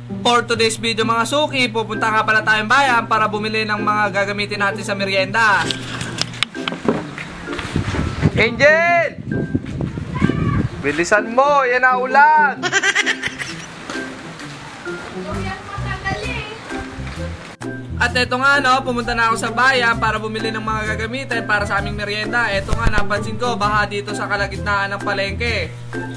For today's video mga suki, pupunta nga pala tayong bayan para bumili ng mga gagamitin natin sa merienda. Angel! Bilisan mo, yan na ulan! At eto nga pumunta na ako sa bayan para bumili ng mga gagamitin para sa aming merienda. Eto nga, napansin ko, baha dito sa kalagitnaan ng palengke.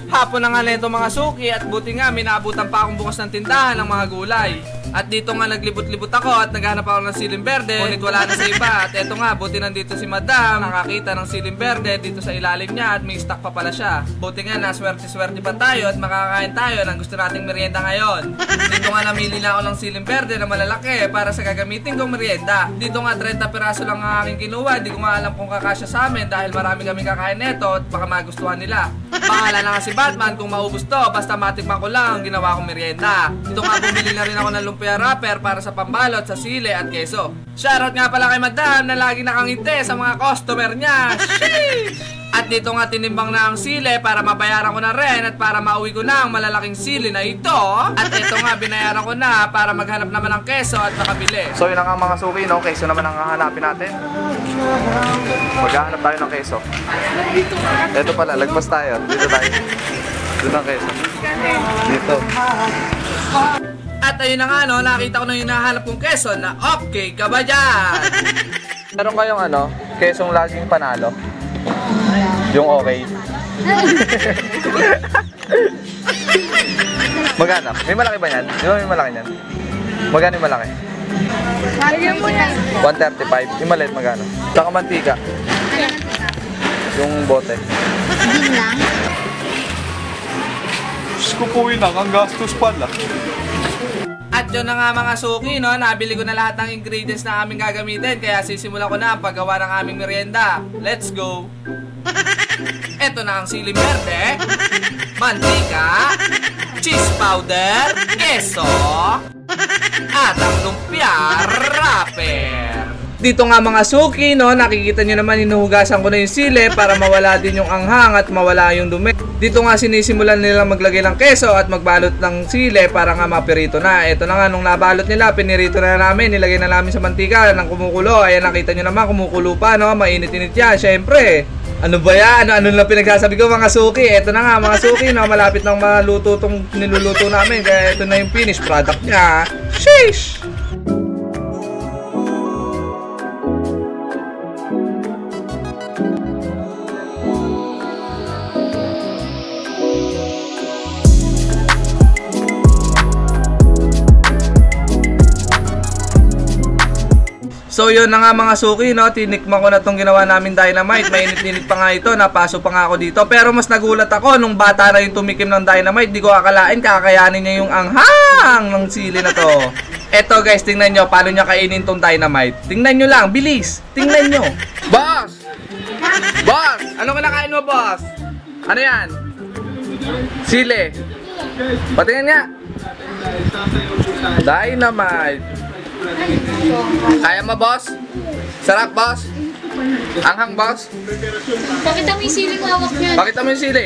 Hapon na nga neto mga suki at buti nga minaabutan pa akong bukas ng tindahan ng mga gulay. At dito nga naglibot-libot ako at naghanap ako ng siling berde, ngunit wala na sa iba. At eto nga, buti nandito si madam, nakakita ng siling berde dito sa ilalim niya at may stock pa pala siya. Buti nga naswerte-swerte pa tayo at makakain tayo ng gusto nating merienda ngayon. Dito nga namili na ako ng siling berde na malalaki para sa gagamitin kong merienda. Dito nga 30 piraso lang ang aking kinuha, di ko nga alam kung kakasya sa amin dahil marami kami kakain neto at baka magustuhan nila. Bahala na nga si Batman kung maubos to, basta matikman ko lang ang ginawa kong merienda. Dito nga bumili na rin ako ng lumpia wrapper para sa pambalot sa sili at keso. Shoutout nga pala kay madam na lagi nakangiti sa mga customer niya. Sheesh! At dito nga tinimbang na ang sili para mabayaran ko na rin at para mauwi ko na ang malalaking sili na ito. At ito nga binayaran ko na para maghanap naman ng keso at makabili. So yun ang mga suki, keso naman ang hahanapin natin. Maghahanap tayo ng keso. Ito pala, lagpas tayo. Dito tayo. Doon ang keso. Dito. At ayun na nga nakita ko na yung hinahanap kong keso na okay ka ba dyan? Meron kayong kesong laging panalo? Yung okay. Magkano? May malaki ba yan? Di ba may malaki yan? Magkano yung malaki? 135. Yung maliit magkano? Saka mantika. Yung bote. Din lang. Diyos ko po yun ang gastos pala. At yun na nga mga suki, nabili ko na lahat ng ingredients na aming gagamitin. Kaya sisimulan ko na ang paggawa ng aming merienda. Let's go! Ito na ang siling berde, mantika, cheese powder, keso, at ang lumpia wrapper. Dito nga mga suki, nakikita nyo naman hinuhugasan ko na yung sili para mawala din yung anghang at mawala yung dumi. Dito nga sinisimulan nila maglagay ng keso at magbalot ng sili para nga mapirito na. Ito na nga, nung nabalot nila, pinirito na namin, nilagay na namin sa mantika ng kumukulo. Ayan, nakita nyo naman, kumukulo pa, mainit-init yan, syempre. Ano ba yan? Ano lang pinagsasabi ko mga suki? Ito na nga mga suki, malapit nang maluto itong niluluto namin. Kaya ito na yung finished product niya. Sheesh! So yun na nga mga suki, tinikman ko na itong ginawa namin dynamite. Mainit-init pa nga ito, napaso pa nga ako dito. Pero mas nagulat ako nung bata na yung tumikim ng dynamite. Di ko akalain kakayanin niya yung anghang ng sili na to. Eto guys, tingnan nyo paano niya kainin tong dynamite. Tingnan nyo lang, bilis. Tingnan nyo. Boss! Boss! Ano kinakain mo, boss? Ano yan? Sili. Patingin nga. Dynamite. Kaya mo, boss? Sarap, boss? Anghang, boss? Pakita mo yung siling hawak niyan. Pakita mo yung sili.